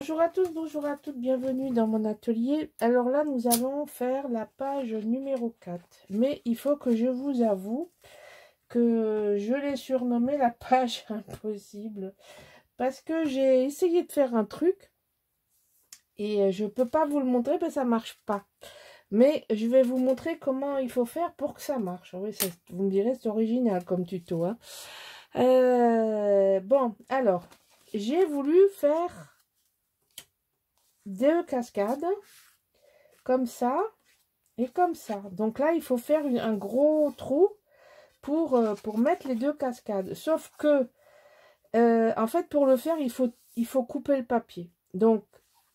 Bonjour à tous, bonjour à toutes, bienvenue dans mon atelier. Alors là, nous allons faire la page numéro 4. Mais il faut que je vous avoue que je l'ai surnommée la page impossible. Parce que j'ai essayé de faire un truc et je ne peux pas vous le montrer parce que ça ne marche pas. Mais je vais vous montrer comment il faut faire pour que ça marche. Oui, vous me direz, c'est original comme tuto. Hein. Bon, alors, j'ai voulu faire 2 cascades comme ça et comme ça. Donc là, il faut faire un gros trou pour mettre les 2 cascades. Sauf que, en fait, pour le faire, il faut couper le papier. Donc,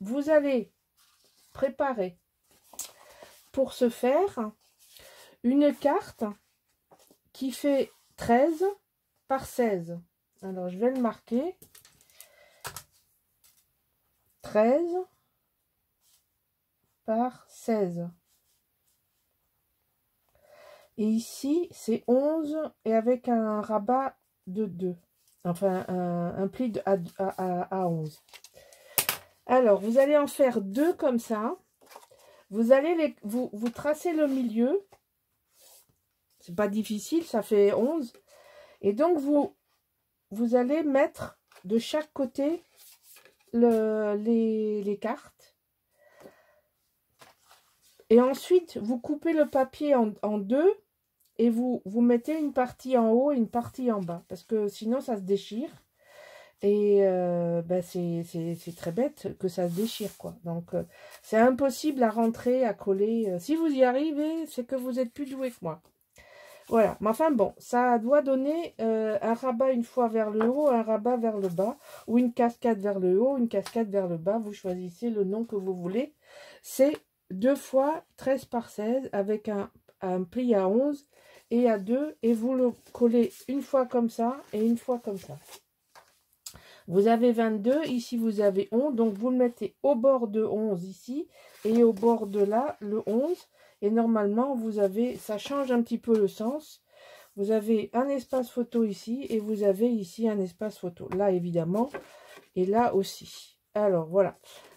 vous allez préparer pour ce faire une carte qui fait 13 par 16. Alors, je vais le marquer. 13 par 16. Et ici, c'est 11 et avec un rabat de 2. Enfin, un pli à 11. Alors, vous allez en faire 2 comme ça. Vous allez vous tracez le milieu. C'est pas difficile, ça fait 11. Et donc, vous allez mettre de chaque côté les cartes. Et ensuite, vous coupez le papier en 2. Et vous mettez une partie en haut et une partie en bas. Parce que sinon, ça se déchire. Et c'est très bête que ça se déchire, quoi. Donc, c'est impossible à rentrer, à coller. Si vous y arrivez, c'est que vous êtes plus doué que moi. Voilà. Mais enfin, bon, ça doit donner un rabat une fois vers le haut, un rabat vers le bas. Ou une cascade vers le haut, une cascade vers le bas. Vous choisissez le nom que vous voulez. C'est 2 fois 13 par 16 avec un pli à 11 et à 2. Et vous le collez une fois comme ça et une fois comme ça. Vous avez 22, ici vous avez 11, donc vous le mettez au bord de 11 ici, et au bord de là, le 11. Et normalement, vous avez, ça change un petit peu le sens. Vous avez un espace photo ici, et vous avez ici un espace photo. Là, évidemment, et là aussi. Alors, voilà.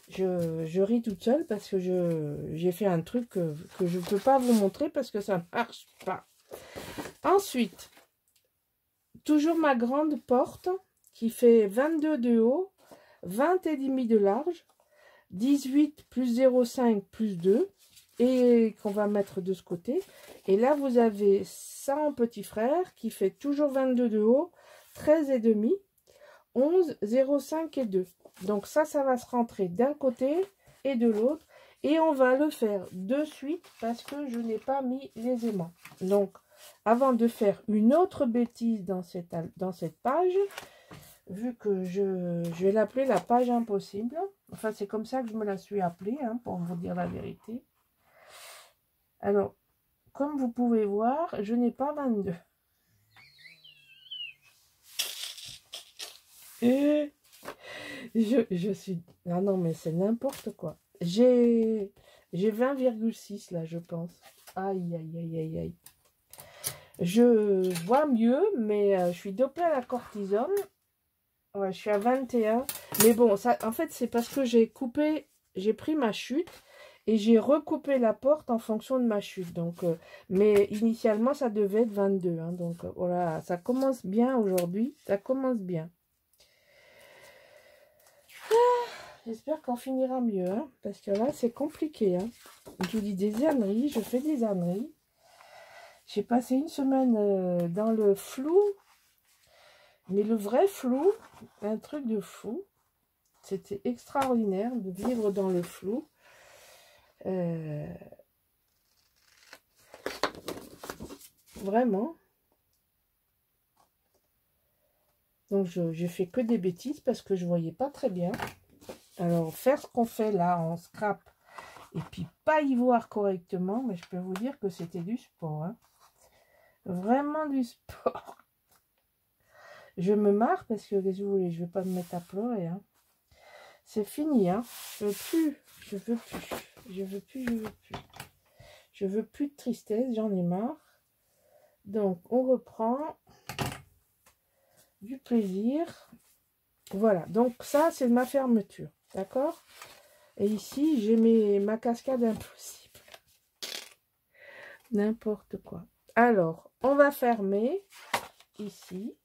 Je ris toute seule parce que j'ai fait un truc que je ne peux pas vous montrer parce que ça ne marche pas. Ensuite, toujours ma grande porte qui fait 22 de haut, 20 et demi de large, 18 plus 0,5 plus 2, et qu'on va mettre de ce côté. Et là, vous avez ça en petit frère, qui fait toujours 22 de haut, 13 et demi, 11, 0,5 et 2. Donc ça va se rentrer d'un côté et de l'autre. Et on va le faire de suite, parce que je n'ai pas mis les aimants. Donc, avant de faire une autre bêtise dans cette page, vu que je vais l'appeler la page impossible. Enfin, c'est comme ça que je me la suis appelée, hein, pour vous dire la vérité. Alors, comme vous pouvez voir, je n'ai pas 22. Et je suis... Ah non, mais c'est n'importe quoi. J'ai 20,6 là, je pense. Aïe, aïe, aïe, aïe, aïe. Je vois mieux, mais je suis dopée à la cortisone. Ouais, je suis à 21. Mais bon, ça, en fait, c'est parce que j'ai pris ma chute et j'ai recoupé la porte en fonction de ma chute. Donc, mais initialement, ça devait être 22. Hein, donc, voilà, ça commence bien aujourd'hui. Ça commence bien. J'espère qu'on finira mieux. Hein, parce que là, c'est compliqué. Hein. Je vous dis des âneries. Je fais des âneries. J'ai passé une semaine dans le flou. Mais le vrai flou, un truc de fou. C'était extraordinaire de vivre dans le flou. Vraiment. Donc, je fais que des bêtises parce que je ne voyais pas très bien. Alors, faire ce qu'on fait là en scrap et puis pas y voir correctement, mais je peux vous dire que c'était du sport. Hein. Vraiment du sport. Je me marre parce que, qu'est-ce que vous voulez, je ne vais pas me mettre à pleurer. Hein. C'est fini. Hein. Je veux plus. Je veux plus. Je veux plus. Je veux plus. Je veux plus de tristesse. J'en ai marre. Donc, on reprend du plaisir. Voilà. Donc, ça, c'est ma fermeture. D'accord? Et ici, j'ai ma cascade impossible. N'importe quoi. Alors, on va fermer ici.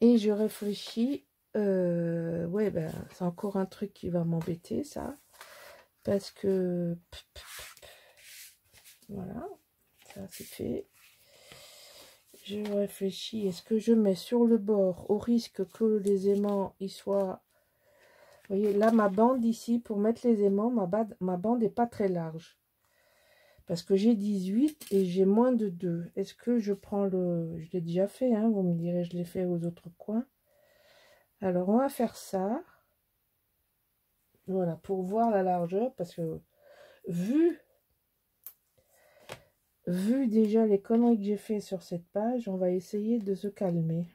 Et je réfléchis. Ouais, ben, c'est encore un truc qui va m'embêter, ça. Parce que... Voilà, ça c'est fait. Je réfléchis. Est-ce que je mets sur le bord, au risque que les aimants y soient... Vous voyez, là, ma bande ici, pour mettre les aimants, ma bande n'est pas très large. Parce que j'ai 18 et j'ai moins de 2. Est-ce que je prends le... Je l'ai déjà fait, hein, vous me direz, je l'ai fait aux autres coins. Alors, on va faire ça. Voilà, pour voir la largeur, parce que vu déjà les conneries que j'ai fait sur cette page, on va essayer de se calmer.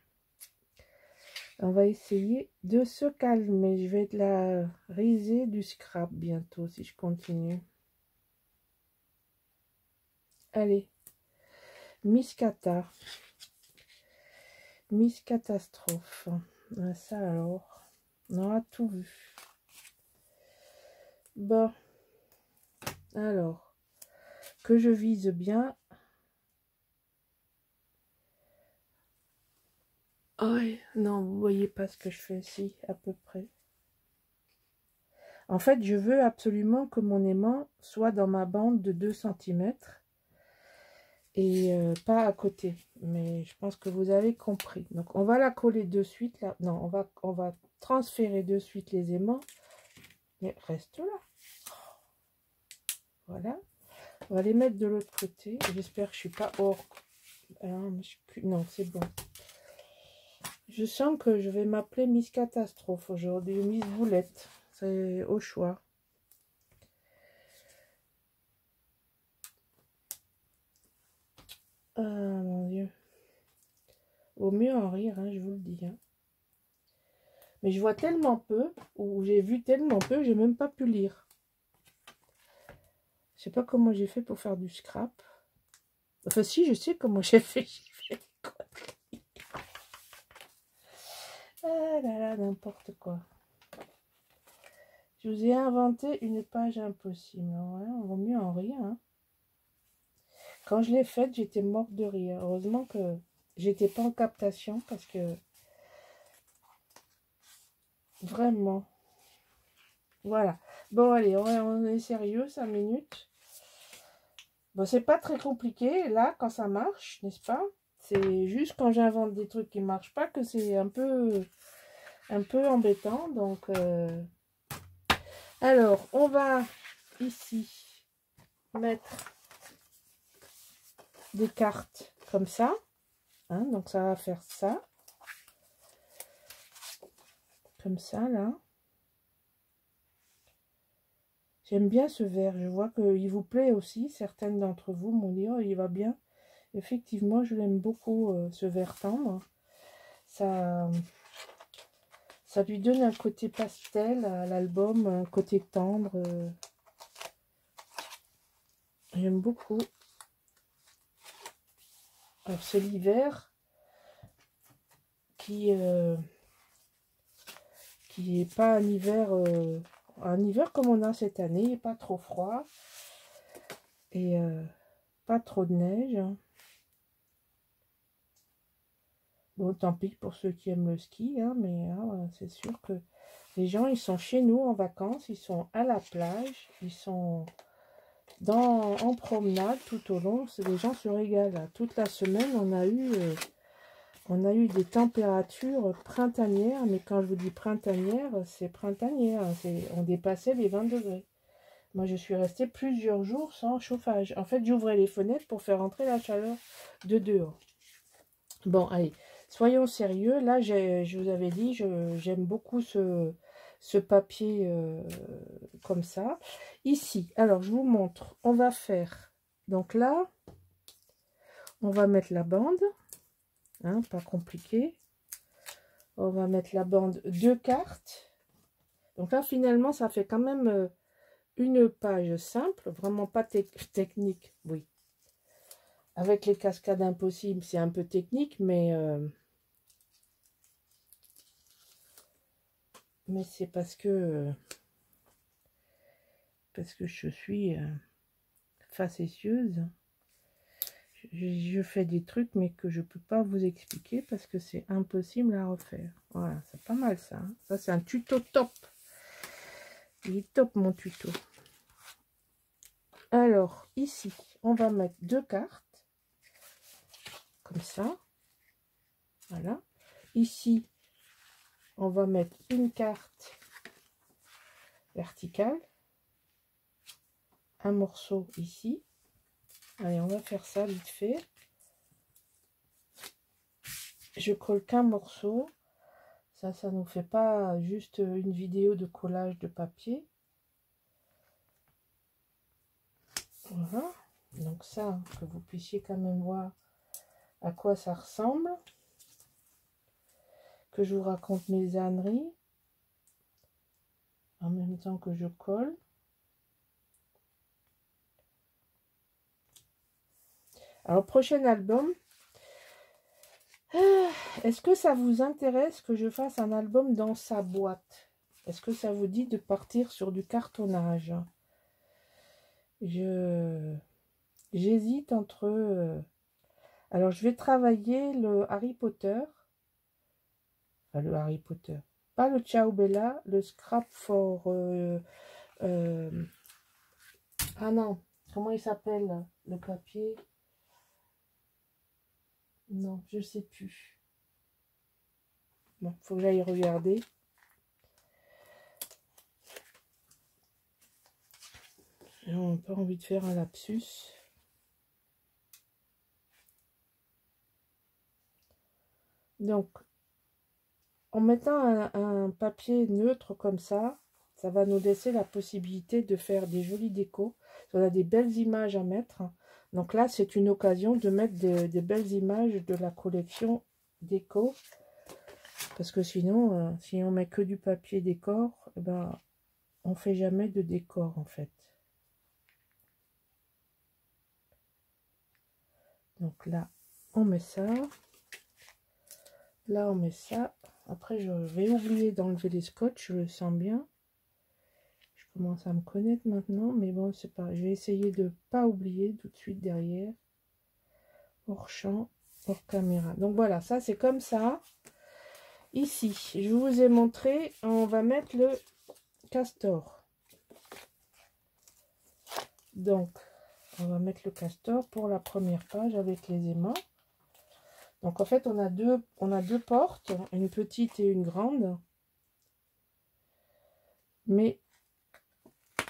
On va essayer de se calmer. Je vais de la riser du scrap bientôt si je continue. Allez, Miss Cata. Miss Catastrophe. Ça alors, on aura tout vu. Bon, alors, que je vise bien. Oh, non, vous voyez pas ce que je fais ici, à peu près. En fait, je veux absolument que mon aimant soit dans ma bande de 2 cm et pas à côté. Mais je pense que vous avez compris. Donc, on va la coller de suite. Là. Non, on va transférer de suite les aimants. Mais reste là. Voilà. On va les mettre de l'autre côté. J'espère que je ne suis pas hors. Non, c'est bon. Je sens que je vais m'appeler Miss Catastrophe aujourd'hui. Miss Boulette. C'est au choix. Ah mon Dieu. Au mieux en rire, hein, je vous le dis. Hein. Mais je vois tellement peu, ou j'ai vu tellement peu, j'ai même pas pu lire. Je sais pas comment j'ai fait pour faire du scrap. Enfin si, je sais comment j'ai fait. Ah là là, n'importe quoi. Je vous ai inventé une page impossible. Ouais, on vaut mieux en rire. Hein. Quand je l'ai faite, j'étais morte de rire. Heureusement que j'étais pas en captation parce que vraiment. Voilà. Bon, allez, on est sérieux, 5 minutes. Bon, c'est pas très compliqué, là, quand ça marche, n'est-ce pas? C'est juste quand j'invente des trucs qui marchent pas que c'est un peu embêtant. Donc, alors, on va ici mettre des cartes comme ça. Hein, donc, ça va faire ça. Comme ça, là. J'aime bien ce vert. Je vois qu'il vous plaît aussi. Certaines d'entre vous m'ont dit, oh, il va bien. Effectivement, je l'aime beaucoup, ce vert tendre. Ça lui donne un côté pastel à l'album, un côté tendre. J'aime beaucoup. C'est l'hiver qui est pas un hiver comme on a cette année, pas trop froid et pas trop de neige. Bon, tant pis pour ceux qui aiment le ski, hein, mais c'est sûr que les gens, ils sont chez nous en vacances, ils sont à la plage, ils sont en promenade tout au long. Les gens se régalent. Toute la semaine, on a eu des températures printanières, mais quand je vous dis printanière, c'est printanière. On dépassait les 20 degrés. Moi, je suis restée plusieurs jours sans chauffage. En fait, j'ouvrais les fenêtres pour faire entrer la chaleur de dehors. Bon, allez, soyons sérieux. Là, je vous avais dit, j'aime beaucoup ce papier comme ça. Ici, alors, je vous montre. On va faire, donc là, on va mettre la bande. Hein, pas compliqué. On va mettre la bande 2 cartes. Donc là, finalement, ça fait quand même une page simple, vraiment pas technique, oui. Avec les cascades impossibles, c'est un peu technique, mais mais c'est parce que je suis facétieuse. Je fais des trucs, mais que je peux pas vous expliquer parce que c'est impossible à refaire. Voilà, c'est pas mal ça. Hein. Ça, c'est un tuto top. Il est top, mon tuto. Alors, ici, on va mettre 2 cartes. Comme ça. Voilà. Ici, on va mettre une carte verticale. Un morceau ici. Allez, on va faire ça vite fait. Je colle qu'un morceau. Ça nous fait pas juste une vidéo de collage de papier. Voilà. Donc ça, que vous puissiez quand même voir à quoi ça ressemble. Que je vous raconte mes âneries. En même temps que je colle. Alors, prochain album. Est-ce que ça vous intéresse que je fasse un album dans sa boîte? Est-ce que ça vous dit de partir sur du cartonnage? J'hésite entre... alors, je vais travailler le Harry Potter. Enfin, le Harry Potter. Pas le Ciao Bella, le Scrap for... ah non, comment il s'appelle le papier? Non, je sais plus. Bon, faut que j'aille regarder. On n'a pas envie de faire un lapsus. Donc, en mettant un papier neutre comme ça va nous laisser la possibilité de faire des jolies décos. On a des belles images à mettre. Donc là, c'est une occasion de mettre des belles images de la collection déco. Parce que sinon, si on met que du papier décor, eh ben, on fait jamais de décor en fait. Donc là, on met ça. Là, on met ça. Après, je vais oublier d'enlever les scotch, je le sens bien. Je commence à me connaître maintenant, mais bon, c'est pas. Je vais essayer de ne pas oublier tout de suite derrière. Hors champ, hors caméra. Donc voilà, ça c'est comme ça. Ici, je vous ai montré, on va mettre le castor. Donc, on va mettre le castor pour la première page avec les aimants. Donc en fait, on a deux portes, une petite et une grande. Mais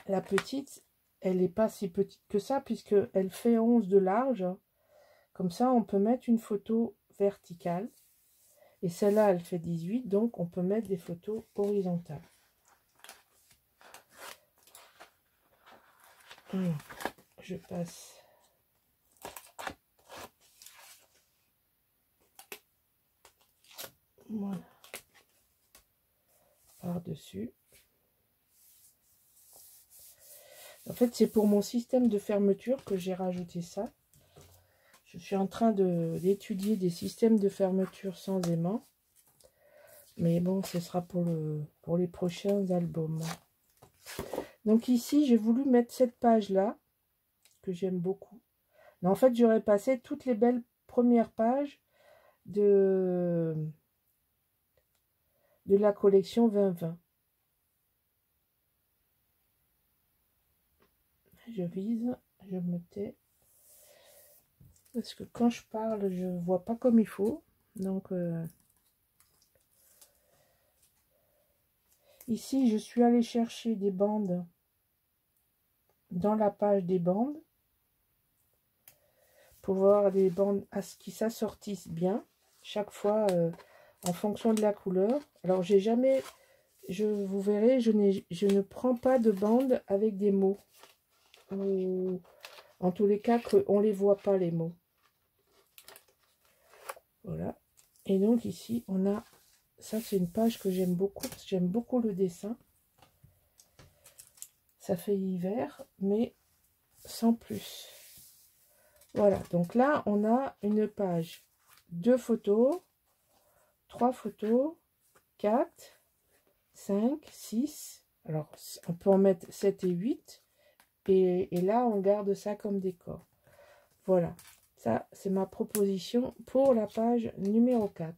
la petite, elle n'est pas si petite que ça, puisqu'elle fait 11 de large. Comme ça, on peut mettre une photo verticale. Et celle-là, elle fait 18, donc on peut mettre des photos horizontales. Alors, je passe. Voilà. Par-dessus. En fait, c'est pour mon système de fermeture que j'ai rajouté ça. Je suis en train d'étudier des systèmes de fermeture sans aimant. Mais bon, ce sera pour les prochains albums. Donc ici, j'ai voulu mettre cette page-là, que j'aime beaucoup. Mais en fait, j'aurais passé toutes les belles premières pages de la collection 2020. Je vise, je me tais. Parce que quand je parle, je ne vois pas comme il faut. Donc, ici, je suis allée chercher des bandes dans la page des bandes. Pour voir les bandes à ce qui s'assortissent bien. Chaque fois, en fonction de la couleur. Alors, j'ai jamais... vous verrez, je ne prends pas de bandes avec des mots. Ou, en tous les cas, qu'on ne les voit pas, les mots. Voilà. Et donc ici, on a... Ça, c'est une page que j'aime beaucoup, parce que j'aime beaucoup le dessin. Ça fait hiver, mais sans plus. Voilà. Donc là, on a une page. 2 photos, 3 photos, 4, 5, 6. Alors, on peut en mettre 7 et 8. Et là, on garde ça comme décor. Voilà. Ça, c'est ma proposition pour la page numéro 4.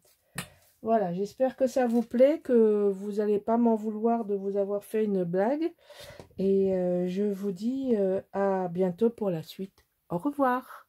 Voilà, j'espère que ça vous plaît, que vous n'allez pas m'en vouloir de vous avoir fait une blague. Et je vous dis à bientôt pour la suite. Au revoir.